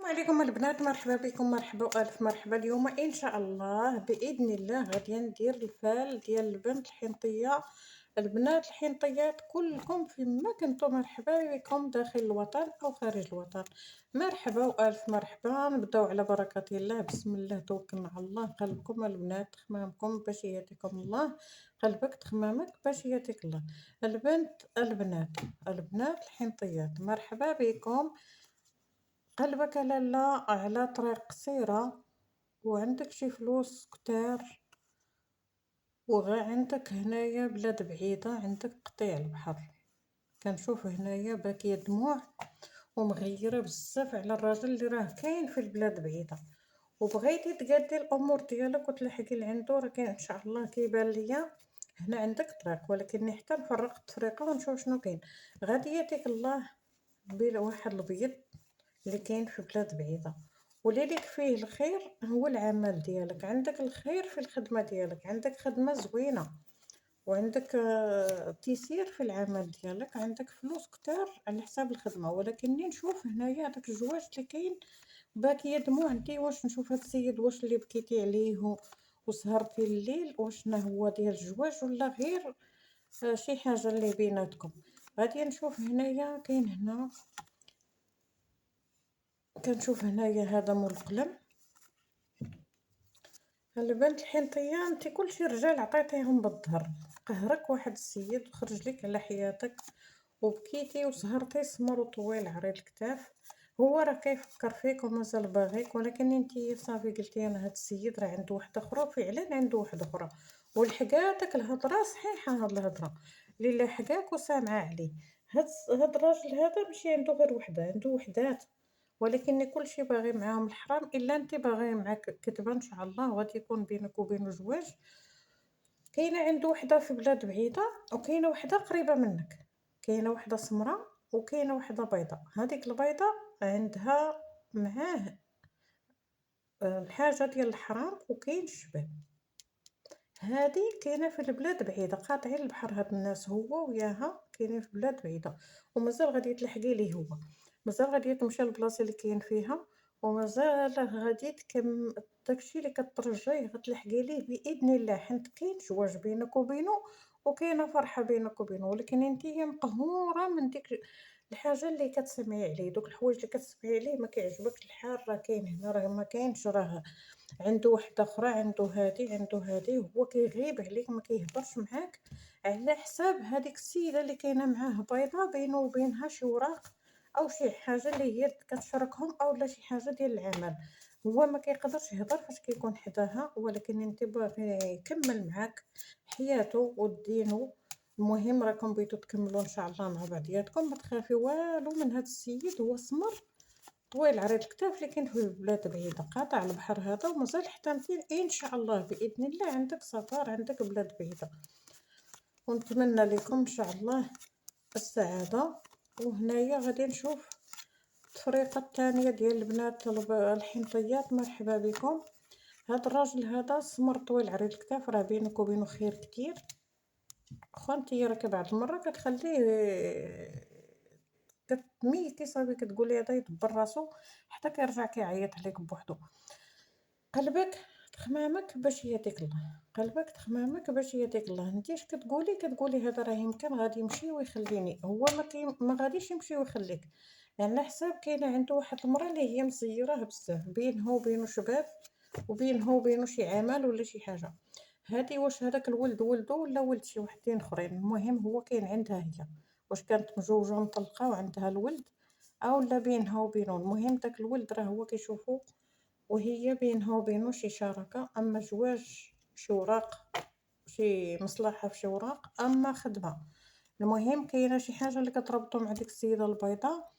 عليكم البنات، مرحبا بكم، مرحبا والف مرحبا. اليوم ان شاء الله باذن الله غادي ندير الفال ديال البنت الحنطيه. البنات الحنطيات كلكم فيما كنتو، مرحبا بكم داخل الوطن او خارج الوطن. مرحبا والف مرحبا. نبداو على بركه الله، بسم الله توكلنا على الله. قلبكم البنات تخمامكم باش ياتيكم الله، قلبك تخمامك باش ياتيك الله. البنات الحنطيات مرحبا بكم. قلبك لالا على طريق قصيرة وعندك شي فلوس كتار، وغا عندك هنايا بلاد بعيدة، عندك قطيع البحر. كنشوف هنايا باكية دموع ومغيرة بزاف على الراجل اللي راه كاين في البلاد بعيدة، وبغيتي تقادي الامور ديالك وتلحقي لعندو. راه كاين ان شاء الله كيبان ليا هنا عندك طريق، ولكن حتى نفرق التفريقه ونشوف شنو كاين. غادي ياتيك الله بلا واحد البيض اللي كاين في بلاد بعيده، واللي ليك فيه الخير هو العمل ديالك. عندك الخير في الخدمه ديالك، عندك خدمه زوينه، وعندك تيسير في العمل ديالك، عندك فلوس كتار على حساب الخدمه. ولكنني نشوف هنايا داك الزواج اللي كاين باكيه دموع. انتي واش نشوف هاد السيد واش اللي بكيتي عليه وسهرتي الليل، واش شنو هو ديال الزواج ولا غير شي حاجه اللي بيناتكم؟ غادي نشوف هنايا كاين هنا، كنشوف هنايا هذا مول القلم. البنت الحنطيه انت كلشي رجال عطيتيهم بالظهر، قهرك واحد السيد وخرج لك على حياتك وبكيتي وسهرتي سمر وطويل عريض الكتاف. هو راه كيفكر فيك ومازال باغيك، ولكن انتي صافي قلتي انا هاد السيد راه عنده واحده اخرى، وفعلا عنده واحده اخرى. ولحقاتك الهضره صحيحه، هاد الهضره اللي لحقاك وسامعه عليه. هاد الراجل هذا ماشي عنده غير وحده، عنده وحدات، ولكن كلشي باغي معاهم الحرام. الا انت باغي معاك كتبه ان شاء الله غادي يكون بينك وبينه زواج. كاينه عنده وحده في بلاد بعيده، وكاينه وحده قريبه منك. كاينه وحده سمراء وكاينه وحده بيضاء. هذيك البيضاء عندها معاه الحاجه ديال الحرام، وكاين الشباب. هذه كاينه في البلاد بعيده قاطعين البحر. هاد الناس هو وياها كاينين في بلاد بعيده، ومازال غادي تلحقي ليه هو، مازال غادي تمشي للبلاصه اللي كاين فيها، ومازال غادي داكشي اللي كترجيه غتلحقي ليه باذن الله. حيت كاين زواج بينك وبينه وكاينه فرحه بينك وبينه، ولكن انتي مقهوره من ديك الحاجه اللي كتسمعي عليه. دوك الحوايج اللي كتسمعي عليه ما كيعجبك الحال. راه كاين هنا، راه ما كاينش، راه عنده وحده اخرى، عنده هادي هو كيغيب عليك، ما كيهضرش معاك على حساب هذيك السيده اللي كاينه معاه بيضه بينه وبينها شي وراق او شي حاجه اللي هي كتشاركهم، او لا شي حاجه ديال العمل. هو ما كيقدرش يهضر فاش كيكون حداها، ولكن انت باغي يكمل معاك حياته ودينه. المهم راكم بغيتو تكملوا ان شاء الله مع بعضياتكم. ما تخافي والو من هذا السيد. هو سمر طويل عريض الكتاف، اللي كاين في البلاد بعيدة قاطع البحر هذا، ومازال حتى نتي ان شاء الله باذن الله عندك سفر، عندك بلاد بعيدة. ونتمنى لكم ان شاء الله السعادة. وهنايا غادي نشوف التفريقة الثانية ديال البنات الحنطيات. مرحبا بكم. هاد الراجل هذا سمر طويل عريض الكتاف، راه بينك وبينه خير كتير. خوانتي راك بعض المرة كتخليه كتميتي صافي، كتقولي هذا يدبر راسو حتى كيرجع كيعيط عليك بوحدو. قلبك تخمامك باش يهديك الله، قلبك تخمامك باش يهديك الله. انتي اش كتقولي هذا راه يمكن غادي يمشي ويخليني. هو ما غاديش يمشي ويخليك، يعني على حساب كاينه عنده واحد المراه اللي هي مزيره بزاف بينه وبينه شباب، وبينه وبينه شي عمل ولا شي حاجه. هادي واش هذاك الولد ولده ولا ولد شي وحدين اخرين؟ المهم هو كاين عندها هي، واش كانت مزوجه مطلقه وعندها الولد، او لا بينها وبينه. المهم داك الولد راه هو كيشوفو، وهي بينها وبينه شي شراكه، اما زواج شي وراق، شي مصلحه في شي وراق، اما خدمه. المهم كاينه شي حاجه اللي كتربطو مع ديك السيده البيضاء.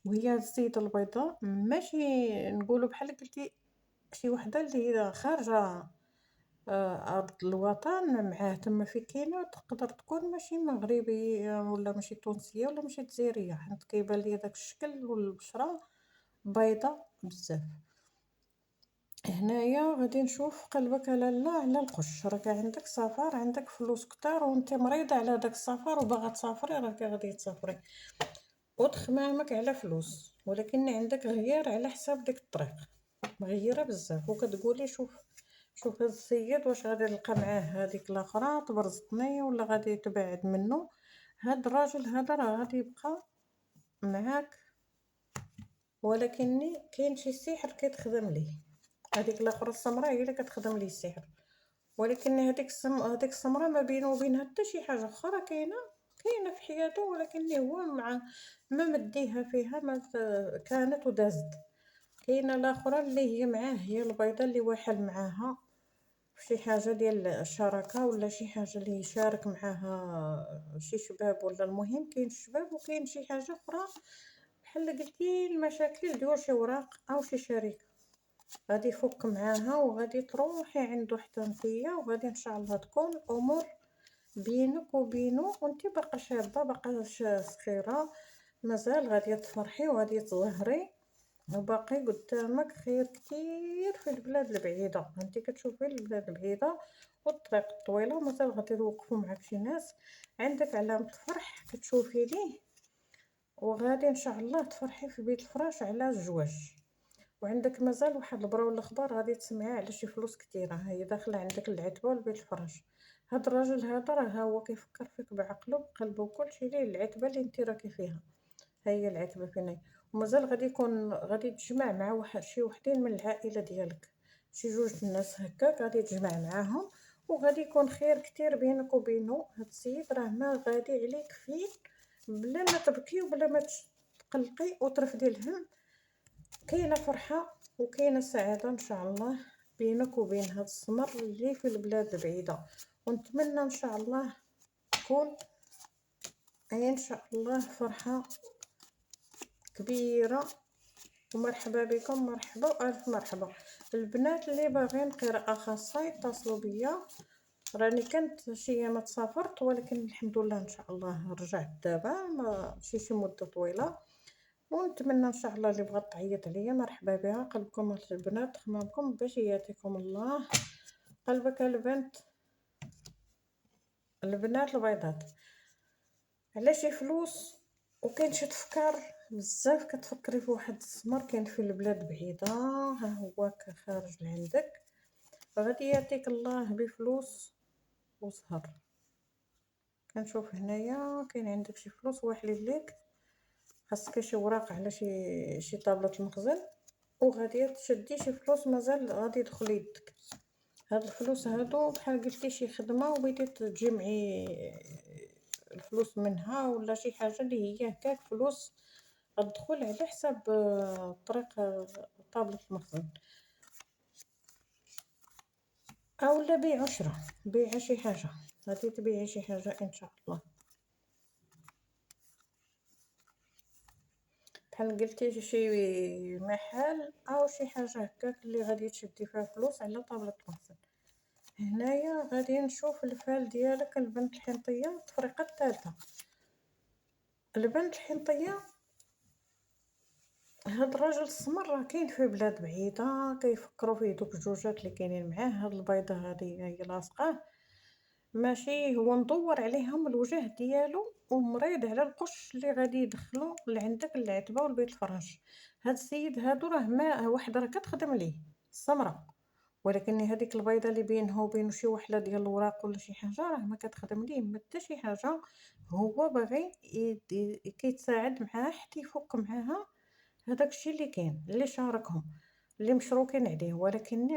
وهي هاد السيده البيضاء ماشي نقولوا بحال قلتي شي وحده اللي هي خارجه أرض الوطن معاه تما فين كاينة. تقدر تكون ماشي مغربية ولا ماشي تونسية ولا ماشي جزائرية، حيت كيبان ليا داك الشكل والبشرة بيضة بزاف. هنايا غادي نشوف قلبك لالا على القش. راك عندك سفر، عندك فلوس كتار، وانت مريضة على داك السفر وباغا تسافري. راك غادي تسافري، وتخمامك على فلوس، ولكن عندك غير على حساب ديك الطريق مغيره بزاف، وكتقولي شوف هاد السيد واش غادي نلقى معاه هذيك الاخرى تبرزطني ولا غادي تبعد منه. هاد الراجل هذا راه غادي يبقى معاك، ولكن كاين شي سحر كيتخدم ليه. هذيك الاخرى السمراء هي اللي كتخدم ليه السحر، ولكن هذيك السمراء ما بينه وبينها حتى شي حاجه اخرى كاينه في حياته، ولكن هو مع ما مديها فيها ما كانت ودازت. كاينه الاخرى اللي هي معاه، هي البيضه اللي واحل معاها في شي حاجه ديال الشراكه ولا شي حاجه اللي يشارك معاها شي شباب، ولا المهم كاين الشباب وكاين شي حاجه اخرى بحال قلتي المشاكل ديال شي وراق او شي شركه. غادي يفك معاها وغادي تروحي عنده حتى نتيا، وغادي ان شاء الله تكون الامور بينك وبينه، وانت باقا شابه باقا صغيره، مازال غادي تفرحي وغادي تزهري، وباقي قدامك خير كتير في البلاد البعيده. انت كتشوفي البلاد البعيده والطريق الطويله، مازال غادي يوقفوا معاك شي ناس، عندك علامه فرح كتشوفي ليه، وغادي ان شاء الله تفرحي في بيت الفراش على الزواج. وعندك مازال واحد البرا ولا الاخبار غادي تسمعي على شي فلوس كثيره هي داخله عندك العتبه والبيت الفراش. هاد الراجل هذا راه هو كيفكر فيك بعقله بقلبه وكلشي، ليه العتبه اللي انت راكي فيها، هي العتبه فين هي. ومازال غادي يكون غادي تجمع مع شي وحدين من العائله ديالك، شي جوج الناس هكاك غادي تجمع معاهم، وغادي يكون خير كتير بينك وبينه. هاد السيد راه ما غادي عليك فيه بلا ما تبكي وبلا ما تقلقي وترفدي الهم. كاينه فرحه وكاينه سعاده ان شاء الله بينك وبين هاد السمر اللي في البلاد البعيده، ونتمنى ان شاء الله تكون ان شاء الله فرحه كبيره. ومرحبا بكم، مرحبا والف مرحبا. البنات اللي باغيين قراءه خاصه يتصلوا بيا، راني كنت شي ايامات سافرت، ولكن الحمد لله ان شاء الله رجعت دابا، ما شي مده طويله. ونتمنى ان شاء الله اللي بغات تعيط عليا مرحبا بها، قلبكم البنات خمامكم باش ياتيكم الله. قلبك البنت، البنات البيضات على شي فلوس، وكاين شي تفكار بزاف كتفكري في واحد السمر كاين في البلاد بعيده، ها هو خارج لعندك، غادي ياتيك الله بفلوس وسهر. كنشوف هنايا كاين عندك شي فلوس واحلين ليك، خاصك شي وراق على شي طابلة المخزن، وغادي تشدي شي فلوس مازال غادي يدخل يدك. هاد الفلوس هادو بحال قلتي شي خدمه وبديتي تجمعي الفلوس منها، ولا شي حاجه اللي هي هكاك فلوس الدخول على حساب طريق طابلة المخزن، اولا بيع عشرة، بيع شي حاجه، غادي تبيعي شي حاجه ان شاء الله، بحال قلتي شي محل او شي حاجه هكاك اللي غادي تشدي فيها فلوس على طابلة المخزن. هنايا غادي نشوف الفال ديالك البنت الحنطيه التفريقه الثالثه. البنت الحنطيه، هاد الراجل السمر راه كاين في بلاد بعيده كيفكروا فيه دوك الجوجات اللي كاينين معاه. هاد البيضه هادي هي لاصقاه، ماشي هو مدور عليهم الوجه ديالو ومريض على القش اللي غادي يدخلو لعندك العتبه والبيت الفراش. هاد السيد هادو راه ما وحده راه كتخدم ليه السمره، ولكن هذيك البيضه اللي بينها وبين شي وحله ديال الوراق ولا شي حاجه راه ما كتخدم ليه ما حتى شي حاجه. هو باغي كيتساعد معاه حتى يفك معاها هذاك الشيء اللي كاين اللي شاركهم اللي مشروكين عليه، ولكن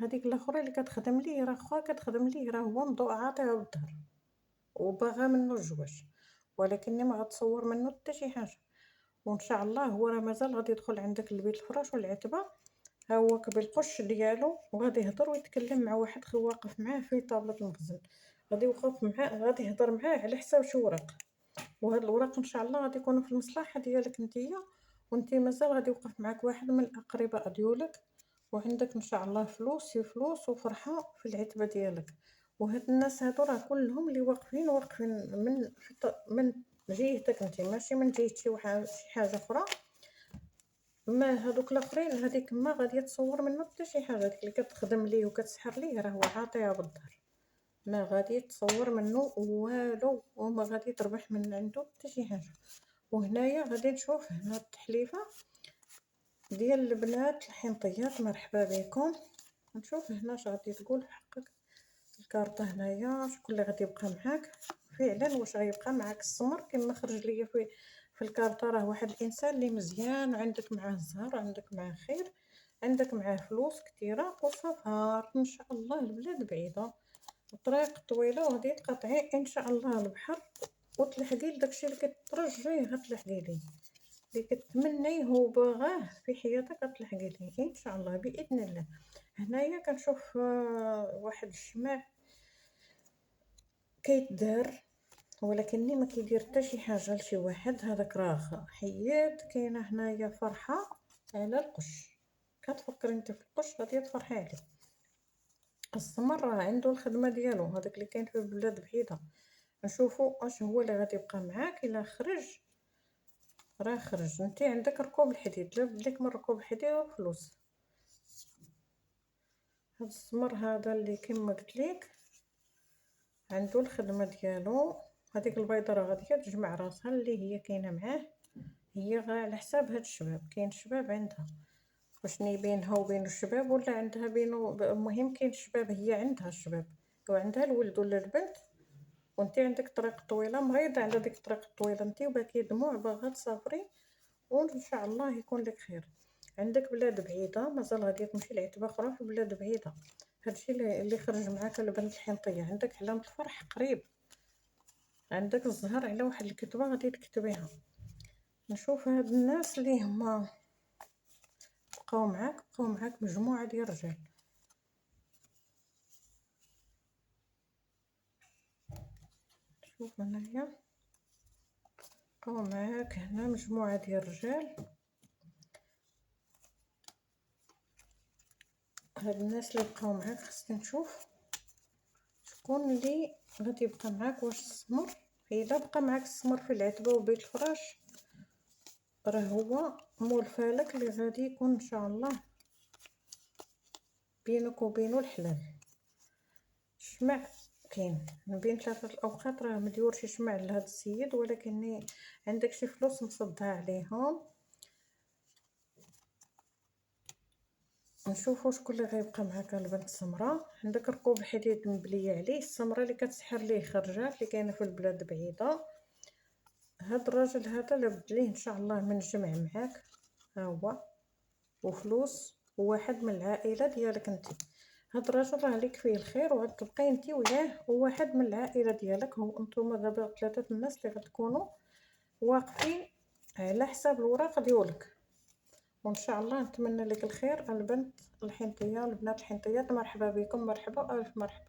هذيك الاخرى اللي كتخدم ليه راه خا كتخدم ليه راه هو عاطيها بالظهر وباغا منه الزواج، ولكن ما غتصور منه حتى شي حاجه. وان شاء الله هو راه مازال غادي يدخل عندك البيت الفراش والعتبه، ها هو بالقش ديالو وغادي يهضر ويتكلم مع واحد واقف معاه في طابلة المخزن، غادي يوقف معاه غادي يهضر معاه على حساب شي ورق، وهاد الوراق ان شاء الله غادي يكونوا في المصلحه ديالك نتيا، وانت مازال غادي يوقف معاك واحد من الاقرباء ديالك، وعندك ان شاء الله فلوس وفرحه في العتبه ديالك. وهاد الناس هادو راه كلهم اللي واقفين من جهتك انت، ماشي من جهه شي حاجه اخرى. ما هادوك الاخرين هذيك ما غادي تصور منه حتى شي حاجه، ديك اللي كتخدم ليه وكتسحر ليه راه هو عاطيها بالظهر، ما غادي تصور منه والو وما غادي تربح من عنده حتى شي حاجه. وهنايا غادي نشوف هنا التحليفه ديال البنات الحنطيات. مرحبا بكم. نشوف هنا اش غادي تقول في حقك الكارطه. هنايا شكون اللي غادي يبقى معاك فعلا؟ واش غيبقى معاك السمر كما خرج ليا في الكارطه؟ راه واحد الانسان اللي مزيان وعندك معاه الزهر، عندك معاه خير، عندك معاه فلوس كثيره وسفر ان شاء الله. البلاد بعيده، الطريق طويله، وغادي تقطعي ان شاء الله البحر وتلحقي لداكشي اللي كترجيه. غتلحقي ليه اللي كتمنيه وباغاه في حياتك، غتلحقي ليه ان شاء الله باذن الله. هنايا كنشوف واحد الشمع كيتدار، ولكني ما كيدير حتى شي حاجه لشي واحد. هذاك راه حيات. كاينه هنايا فرحه على القش، كتفكر انت في القش غادي تفرحي عليه. السمر راه عنده الخدمه ديالو، هذاك اللي كاين في بلاد بعيده. نشوفوا اش هو اللي غادي يبقى معاك. الا خرج راه خرج. انت عندك ركوب الحديد، لا بديك من ركوب الحديد وفلوس. هاد السمر هذا اللي كما قلت لك عنده الخدمه ديالو. هذيك البيضه راه غاديه تجمع راسها اللي هي كاينه معاه، هي غا على حساب هاد الشباب. كاين الشباب عندها واش ني بينها وبين الشباب ولا عندها بينه. المهم كاين الشباب، هي عندها الشباب وعندها الولد ولا البنت، وانت عندك طريق طويله مريضه على ديك الطريق الطويله انت وباكي دموع باغا تسافري، وان شاء الله يكون لك خير. عندك بلاد بعيده مازال غادي تمشي لعتبه اخرى في بلاد بعيده. هادشي اللي خرج معاك البنت الحنطيه. عندك علامه الفرح قريب، عندك الزهر على واحد الكتبه غادي تكتبيها. نشوف هاد الناس اللي هما بقاو معاك مجموعه ديال الرجال. شوف هنايا بقاو معاك هنا مجموعه ديال الرجال. هاد الناس اللي بقاو معاك خصني نشوف شكون اللي غادي يبقى معاك. واش السمر؟ الا بقى معاك السمر في العتبه وبيت الفراش راه هو مول فالك اللي غادي يكون ان شاء الله بينك وبينه الحلال. الشمع كاين من بين ثلاثه الاوقات، راه مديور شي شمع لهذا السيد، ولكن عندك شي فلوس مصدها عليهم. نشوفوا شكون اللي غيبقى معاك البنت السمراء. عندك ركوب الحديد مبليه عليه، السمراء اللي كتسحر ليه خرجات اللي كاينه في البلاد بعيده. هاد الراجل هذا لابد ليه ان شاء الله من جمع معاك، ها هو، وفلوس، وواحد من العائله ديالك انت. هاد الراجل راه ليك فيه الخير، وغتبقاي انت وياه وواحد من العائله ديالك. هو نتوما دابا ثلاثه الناس اللي غتكونوا واقفين على حساب الوراق ديالك. وان شاء الله نتمنى لك الخير البنت الحنطيه. البنات الحنطيات مرحبا بكم، مرحبا الف مرحبا.